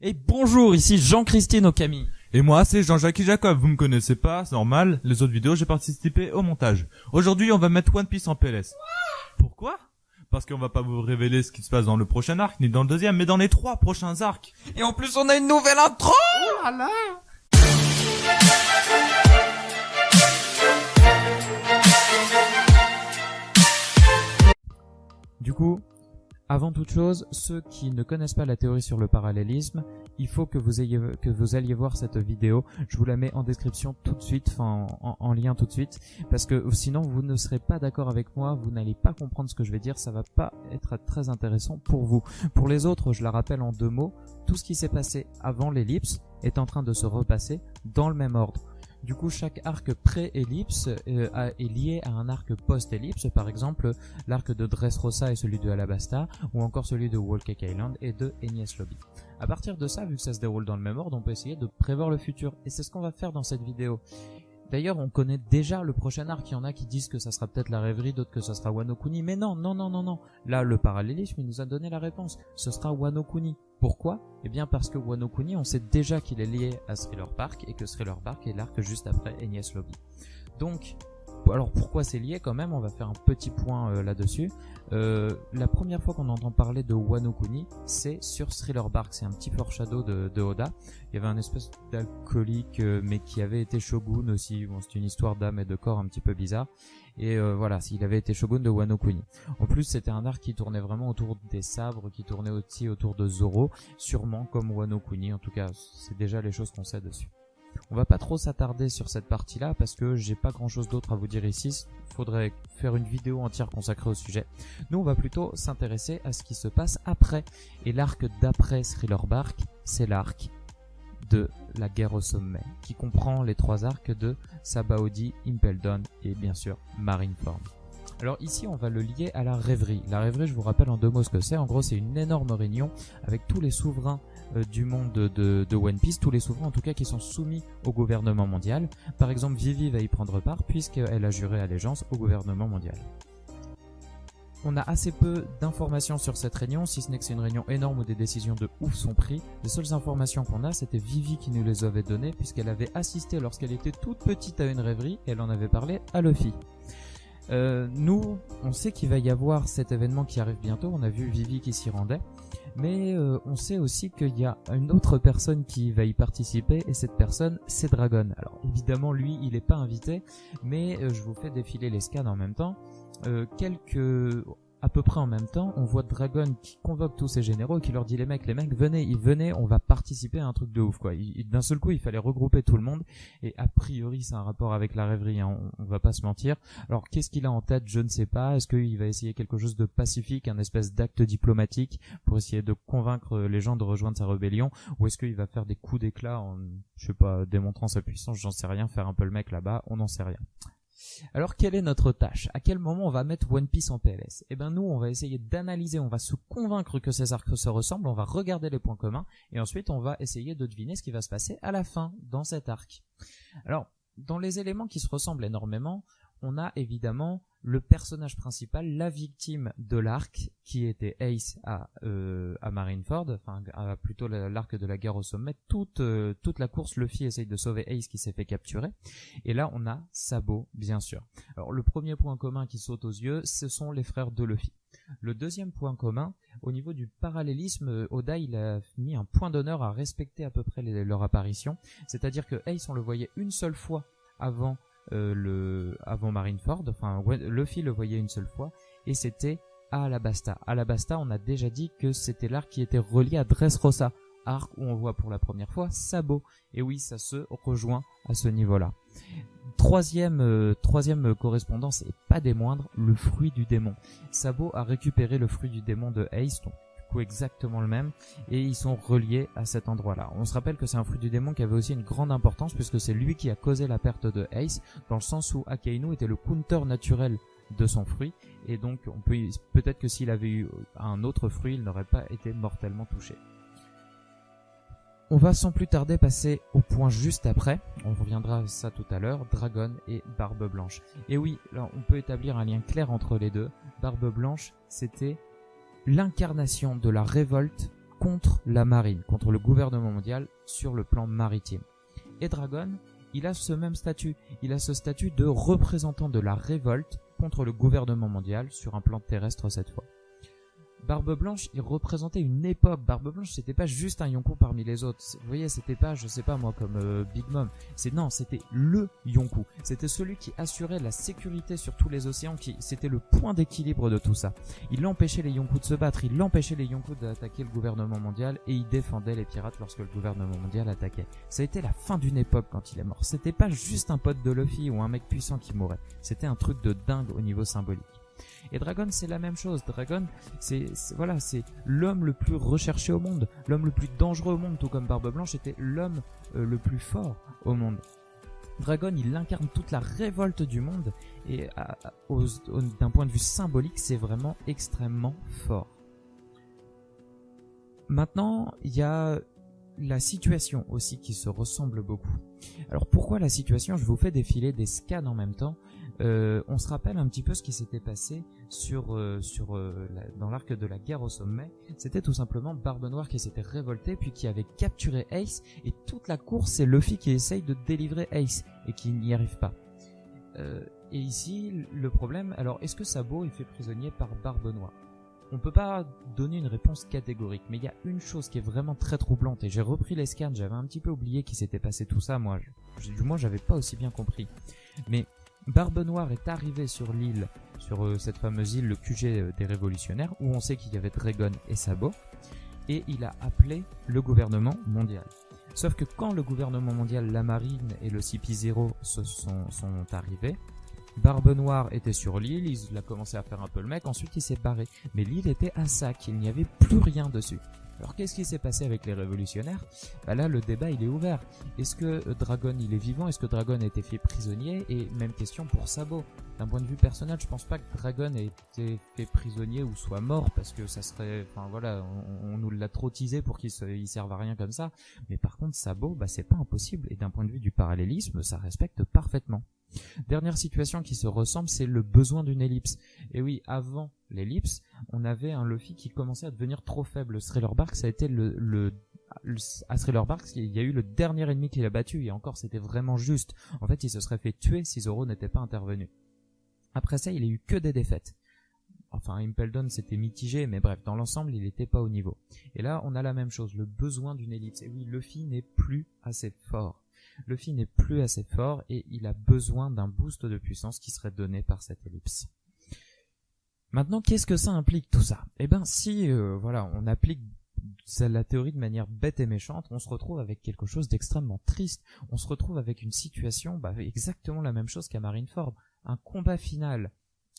Et bonjour, ici Jean-Christine Okami. Et moi, c'est Jean-Jacques Jacob. Vous me connaissez pas, c'est normal. Les autres vidéos, j'ai participé au montage. Aujourd'hui, on va mettre One Piece en PLS. Pourquoi? Parce qu'on va pas vous révéler ce qui se passe dans le prochain arc, ni dans le deuxième, mais dans les 3 prochains arcs. Et en plus, on a une nouvelle intro. Oh là là! Du coup, avant toute chose, ceux qui ne connaissent pas la théorie sur le parallélisme, il faut que vous alliez voir cette vidéo. Je vous la mets en description tout de suite, enfin en lien tout de suite, parce que sinon vous ne serez pas d'accord avec moi, vous n'allez pas comprendre ce que je vais dire, ça va pas être très intéressant pour vous. Pour les autres, je la rappelle en 2 mots, tout ce qui s'est passé avant l'ellipse est en train de se repasser dans le même ordre. Du coup, chaque arc pré-ellipse est lié à un arc post-ellipse, par exemple l'arc de Dressrosa et celui de Alabasta, ou encore celui de Whole Cake Island et de Enies Lobby. À partir de ça, vu que ça se déroule dans le même ordre, on peut essayer de prévoir le futur, et c'est ce qu'on va faire dans cette vidéo. D'ailleurs, on connaît déjà le prochain arc, il y en a qui disent que ça sera peut-être la rêverie, d'autres que ça sera Wano Kuni, mais non. Là, le parallélisme, il nous a donné la réponse, ce sera Wano Kuni. Pourquoi? Eh bien parce que Wano Kuni, on sait déjà qu'il est lié à Thriller Bark, et que Thriller Bark est l'arc juste après Enies Lobby. Donc, alors pourquoi c'est lié quand même? On va faire un petit point là-dessus. La première fois qu'on entend parler de Wano Kuni, c'est sur Thriller Bark, c'est un petit foreshadow de Oda. Il y avait un espèce d'alcoolique mais qui avait été shogun aussi, bon, c'est une histoire d'âme et de corps un petit peu bizarre. Et voilà, s'il avait été shogun de Wano Kuni. En plus, c'était un arc qui tournait vraiment autour des sabres, qui tournait aussi autour de Zoro, sûrement comme Wano Kuni, en tout cas, c'est déjà les choses qu'on sait dessus. On va pas trop s'attarder sur cette partie-là parce que j'ai pas grand-chose d'autre à vous dire ici. Faudrait faire une vidéo entière consacrée au sujet. Nous, on va plutôt s'intéresser à ce qui se passe après. Et l'arc d'après Thriller Bark, c'est l'arc de la guerre au sommet, qui comprend les 3 arcs de Sabaody, Impel Down et bien sûr Marineford. Alors ici, on va le lier à la rêverie. La rêverie, je vous rappelle en 2 mots ce que c'est. En gros, c'est une énorme réunion avec tous les souverains du monde de One Piece, tous les souverains en tout cas qui sont soumis au gouvernement mondial. Par exemple, Vivi va y prendre part puisqu'elle a juré allégeance au gouvernement mondial. On a assez peu d'informations sur cette réunion, si ce n'est que c'est une réunion énorme où des décisions de ouf sont prises. Les seules informations qu'on a, c'était Vivi qui nous les avait données puisqu'elle avait assisté lorsqu'elle était toute petite à une rêverie et elle en avait parlé à Luffy. Nous, on sait qu'il va y avoir cet événement qui arrive bientôt, on a vu Vivi qui s'y rendait, mais on sait aussi qu'il y a une autre personne qui va y participer, et cette personne, c'est Dragon. Alors évidemment, lui, il n'est pas invité, mais je vous fais défiler les scans en même temps. À peu près en même temps, on voit Dragon qui convoque tous ses généraux et qui leur dit les mecs, venez, on va participer à un truc de ouf quoi. D'un seul coup, il fallait regrouper tout le monde et a priori, c'est un rapport avec la rêverie, hein, on va pas se mentir. Alors, qu'est-ce qu'il a en tête? Je ne sais pas. Est-ce qu'il va essayer quelque chose de pacifique, un espèce d'acte diplomatique pour essayer de convaincre les gens de rejoindre sa rébellion, ou est-ce qu'il va faire des coups d'éclat en, je sais pas, démontrant sa puissance, j'en sais rien, faire un peu le mec là-bas, on n'en sait rien. Alors, quelle est notre tâche? À quel moment on va mettre One Piece en PLS? Eh ben nous, on va essayer d'analyser, on va se convaincre que ces arcs se ressemblent, on va regarder les points communs, et ensuite on va essayer de deviner ce qui va se passer à la fin, dans cet arc. Alors, dans les éléments qui se ressemblent énormément, on a évidemment le personnage principal, la victime de l'arc, qui était Ace à Marineford, enfin plutôt l'arc de la guerre au sommet. Toute la course, Luffy essaye de sauver Ace qui s'est fait capturer. Et là, on a Sabo, bien sûr. Alors, le premier point commun qui saute aux yeux, ce sont les frères de Luffy. Le deuxième point commun, au niveau du parallélisme, Oda, il a mis un point d'honneur à respecter à peu près leur apparition. C'est-à-dire que Ace, on le voyait une seule fois avant Marineford, enfin Luffy le voyait une seule fois, et c'était à Alabasta. Alabasta, on a déjà dit que c'était l'arc qui était relié à Dressrosa, arc où on voit pour la première fois Sabo, et oui, ça se rejoint à ce niveau-là. Troisième correspondance, et pas des moindres, le fruit du démon. Sabo a récupéré le fruit du démon de Ace, donc exactement le même, et ils sont reliés à cet endroit-là. On se rappelle que c'est un fruit du démon qui avait aussi une grande importance puisque c'est lui qui a causé la perte de Ace, dans le sens où Akainu était le counter naturel de son fruit, et donc peut-être que s'il avait eu un autre fruit, il n'aurait pas été mortellement touché. On va sans plus tarder passer au point juste après, on reviendra à ça tout à l'heure, Dragon et Barbe Blanche. Et oui, là on peut établir un lien clair entre les deux. Barbe Blanche, c'était l'incarnation de la révolte contre la marine, contre le gouvernement mondial sur le plan maritime. Et Dragon, il a ce même statut, il a ce statut de représentant de la révolte contre le gouvernement mondial sur un plan terrestre cette fois. Barbe Blanche, il représentait une époque. Barbe Blanche, c'était pas juste un Yonkou parmi les autres. Vous voyez, c'était pas, je sais pas moi, comme Big Mom. C'était le Yonkou. C'était celui qui assurait la sécurité sur tous les océans, c'était le point d'équilibre de tout ça. Il empêchait les Yonkou de se battre, il empêchait les Yonkou d'attaquer le gouvernement mondial et il défendait les pirates lorsque le gouvernement mondial attaquait. Ça a été la fin d'une époque quand il est mort. C'était pas juste un pote de Luffy ou un mec puissant qui mourait. C'était un truc de dingue au niveau symbolique. Et Dragon, c'est la même chose. Dragon, c'est l'homme le plus recherché au monde, l'homme le plus dangereux au monde, tout comme Barbe Blanche était l'homme le plus fort au monde. Dragon, il incarne toute la révolte du monde et d'un point de vue symbolique, c'est vraiment extrêmement fort. Maintenant, il y a la situation aussi qui se ressemble beaucoup. Alors pourquoi la situation? Je vous fais défiler des scans en même temps. On se rappelle un petit peu ce qui s'était passé dans l'arc de la guerre au sommet. C'était tout simplement Barbe Noire qui s'était révolté puis qui avait capturé Ace, et toute la course c'est Luffy qui essaye de délivrer Ace et qui n'y arrive pas. Et ici le problème, alors est-ce que Sabo est fait prisonnier par Barbe Noire? On peut pas donner une réponse catégorique, mais il y a une chose qui est vraiment très troublante, et j'ai repris les scans, j'avais un petit peu oublié qu'il s'était passé tout ça, du moins j'avais pas aussi bien compris. Mais Barbe Noire est arrivé sur l'île, sur cette fameuse île, le QG des révolutionnaires, où on sait qu'il y avait Dragon et Sabo, et il a appelé le gouvernement mondial. Sauf que quand le gouvernement mondial, la marine et le CP0 sont arrivés, Barbe Noire était sur l'île, il a commencé à faire un peu le mec, ensuite il s'est barré. Mais l'île était à sac, il n'y avait plus rien dessus. Alors qu'est-ce qui s'est passé avec les révolutionnaires? Là le débat il est ouvert. Est-ce que Dragon il est vivant? Est-ce que Dragon a été fait prisonnier? Et même question pour Sabo. D'un point de vue personnel, je pense pas que Dragon ait été fait prisonnier ou soit mort, parce que ça serait, on nous l'a trop teasé pour qu'il serve à rien comme ça. Mais par contre Sabo, c'est pas impossible, et d'un point de vue du parallélisme, ça respecte parfaitement. Dernière situation qui se ressemble, c'est le besoin d'une ellipse. Et oui, avant l'ellipse, on avait un Luffy qui commençait à devenir trop faible. Thriller Bark, ça a été à Thriller Bark, il y a eu le dernier ennemi qu'il a battu, et encore c'était vraiment juste. En fait, il se serait fait tuer si Zoro n'était pas intervenu. Après ça, il a eu que des défaites. Enfin, Impel Down c'était mitigé, mais bref, dans l'ensemble, il n'était pas au niveau. Et là, on a la même chose, le besoin d'une ellipse. Et oui, Luffy n'est plus assez fort. Luffy n'est plus assez fort et il a besoin d'un boost de puissance qui serait donné par cette ellipse. Maintenant, qu'est-ce que ça implique tout ça? Eh ben, si on applique la théorie de manière bête et méchante, on se retrouve avec quelque chose d'extrêmement triste. On se retrouve avec une situation, exactement la même chose qu'à Marineford. Un combat final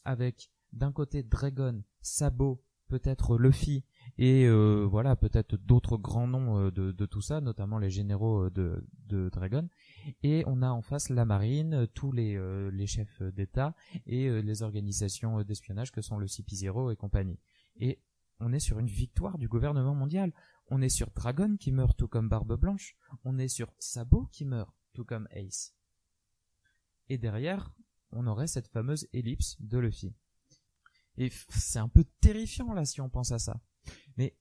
avec d'un côté Dragon, Sabo, peut-être Luffy et peut-être d'autres grands noms de tout ça, notamment les généraux de Dragon, et on a en face la marine, tous les chefs d'État et les organisations d'espionnage que sont le CP0 et compagnie. Et on est sur une victoire du gouvernement mondial. On est sur Dragon qui meurt tout comme Barbe Blanche, on est sur Sabo qui meurt tout comme Ace. Et derrière, on aurait cette fameuse ellipse de Luffy. Et c'est un peu terrifiant là si on pense à ça. Mais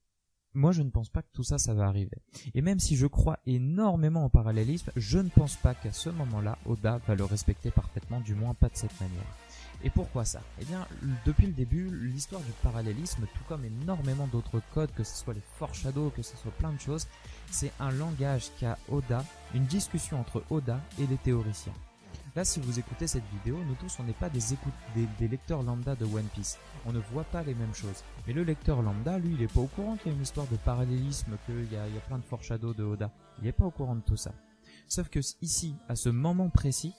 moi je ne pense pas que tout ça va arriver. Et même si je crois énormément au parallélisme, je ne pense pas qu'à ce moment-là, Oda va le respecter parfaitement, du moins pas de cette manière. Et pourquoi ça? Eh bien, depuis le début, l'histoire du parallélisme, tout comme énormément d'autres codes, que ce soit les foreshadows, que ce soit plein de choses, c'est un langage qu'a Oda, une discussion entre Oda et les théoriciens. Là, si vous écoutez cette vidéo, nous tous, on n'est pas des lecteurs lambda de One Piece. On ne voit pas les mêmes choses. Mais le lecteur lambda, lui, il est pas au courant qu'il y a une histoire de parallélisme, qu'il y a plein de foreshadows de Oda. Il est pas au courant de tout ça. Sauf que ici, à ce moment précis,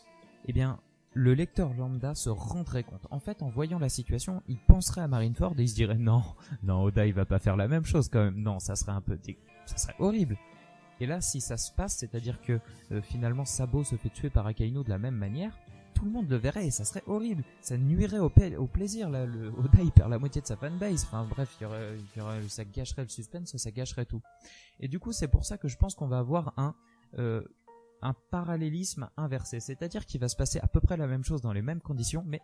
eh bien, le lecteur lambda se rendrait compte. En fait, en voyant la situation, il penserait à Marineford et il se dirait non, Oda, il va pas faire la même chose quand même. Non, ça serait ça serait horrible. Et là, si ça se passe, c'est-à-dire que finalement Sabo se fait tuer par Akainu de la même manière, tout le monde le verrait et ça serait horrible. Ça nuirait au plaisir. Là, Oda il perd la moitié de sa fanbase. Enfin bref, ça gâcherait le suspense, ça gâcherait tout. Et du coup, c'est pour ça que je pense qu'on va avoir un parallélisme inversé. C'est-à-dire qu'il va se passer à peu près la même chose dans les mêmes conditions, mais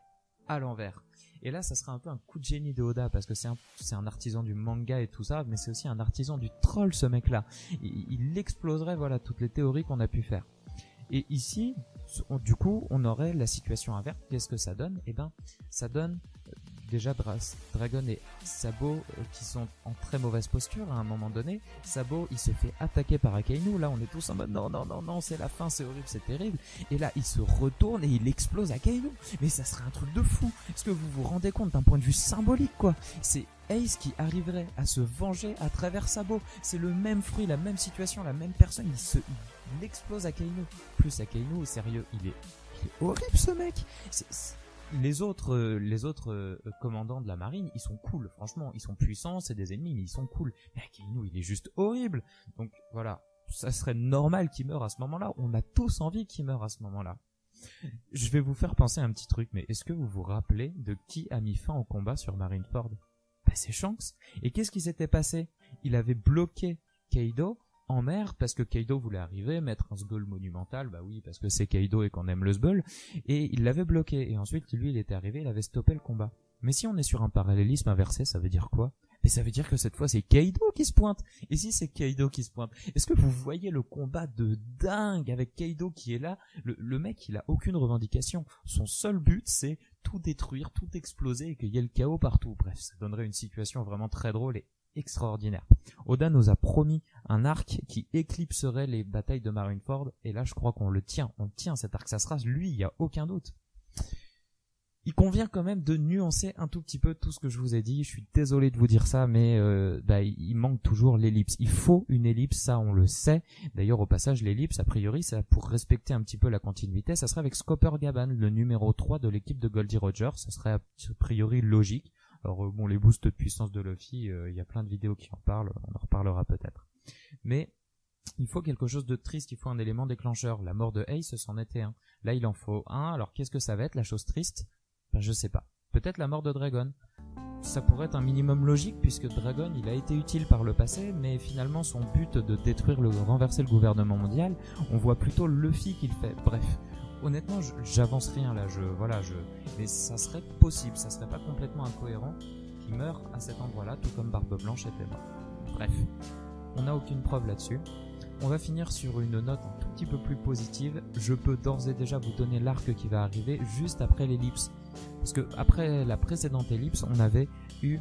à l'envers. Et là, ça sera un peu un coup de génie de Oda, parce que c'est un artisan du manga et tout ça, mais c'est aussi un artisan du troll, ce mec-là. Il exploserait, voilà, toutes les théories qu'on a pu faire. Et ici, du coup, on aurait la situation inverse. Qu'est-ce que ça donne? Eh ben, ça donne déjà Dragon et Sabo qui sont en très mauvaise posture à un moment donné. Sabo, il se fait attaquer par Akainu. Là, on est tous en mode non, c'est la fin, c'est horrible, c'est terrible. Et là, il se retourne et il explose Akainu. Mais ça serait un truc de fou. Est-ce que vous vous rendez compte d'un point de vue symbolique, quoi? C'est Ace qui arriverait à se venger à travers Sabo. C'est le même fruit, la même situation, la même personne. Il explose Akainu. Plus Akainu, sérieux, il est horrible, ce mec. Les autres commandants de la marine, ils sont cool, franchement, ils sont puissants, c'est des ennemis, mais ils sont cool. Mais Akainu, il est juste horrible. Donc voilà, ça serait normal qu'il meure à ce moment-là. On a tous envie qu'il meure à ce moment-là. Je vais vous faire penser à un petit truc, mais est-ce que vous vous rappelez de qui a mis fin au combat sur Marineford? Bah, c'est Shanks. Et qu'est-ce qui s'était passé? Il avait bloqué Kaido en mer, parce que Kaido voulait arriver, mettre un sgull monumental, bah oui, parce que c'est Kaido et qu'on aime le sgull, et il l'avait bloqué, et ensuite, lui, il était arrivé, il avait stoppé le combat. Mais si on est sur un parallélisme inversé, ça veut dire quoi? Mais ça veut dire que cette fois, c'est Kaido qui se pointe. Et si c'est Kaido qui se pointe, est-ce que vous voyez le combat de dingue avec Kaido qui est là? Le mec, il a aucune revendication. Son seul but, c'est tout détruire, tout exploser, et qu'il y ait le chaos partout. Bref, ça donnerait une situation vraiment très drôle et extraordinaire. Oda nous a promis un arc qui éclipserait les batailles de Marineford, et là je crois qu'on le tient, on tient cet arc, ça sera lui, il n'y a aucun doute. Il convient quand même de nuancer un tout petit peu tout ce que je vous ai dit, je suis désolé de vous dire ça, mais il manque toujours l'ellipse. Il faut une ellipse, ça on le sait. D'ailleurs au passage, l'ellipse, a priori, ça pour respecter un petit peu la continuité, ça serait avec Scopper Gaban, le numéro 3 de l'équipe de Goldie Roger, ça serait a priori logique. Alors bon, les boosts de puissance de Luffy, il y a plein de vidéos qui en parlent, on en reparlera peut-être. Mais il faut quelque chose de triste, il faut un élément déclencheur. La mort de Ace, c'en était un. Là, il en faut un, alors qu'est-ce que ça va être, la chose triste? Ben, je sais pas. Peut-être la mort de Dragon. Ça pourrait être un minimum logique, puisque Dragon, il a été utile par le passé, mais finalement, son but de renverser le gouvernement mondial, on voit plutôt Luffy qui le fait. Bref. Honnêtement, j'avance rien là, mais ça serait possible, ça serait pas complètement incohérent qu'il meure à cet endroit-là, tout comme Barbe Blanche était mort. Bref, on n'a aucune preuve là-dessus. On va finir sur une note un tout petit peu plus positive. Je peux d'ores et déjà vous donner l'arc qui va arriver juste après l'ellipse. Parce que après la précédente ellipse, on avait eu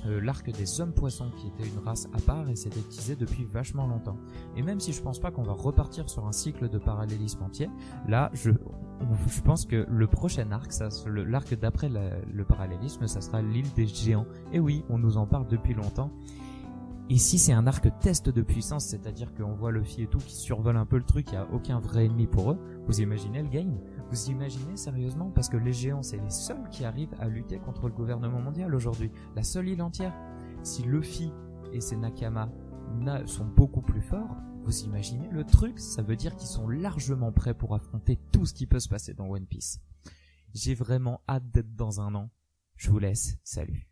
l'arc des hommes poissons qui était une race à part et s'était teasé depuis vachement longtemps. Et même si je pense pas qu'on va repartir sur un cycle de parallélisme entier, là je pense que le prochain arc, l'arc d'après le parallélisme, ça sera l'île des géants. Et oui, on nous en parle depuis longtemps. Et si c'est un arc test de puissance, c'est-à-dire qu'on voit Luffy et tout qui survolent un peu le truc, il n'y a aucun vrai ennemi pour eux, vous imaginez le game? Vous imaginez sérieusement? Parce que les géants, c'est les seuls qui arrivent à lutter contre le gouvernement mondial aujourd'hui. La seule île entière. Si Luffy et ses Nakama sont beaucoup plus forts, vous imaginez le truc? Ça veut dire qu'ils sont largement prêts pour affronter tout ce qui peut se passer dans One Piece. J'ai vraiment hâte d'être dans un an. Je vous laisse. Salut.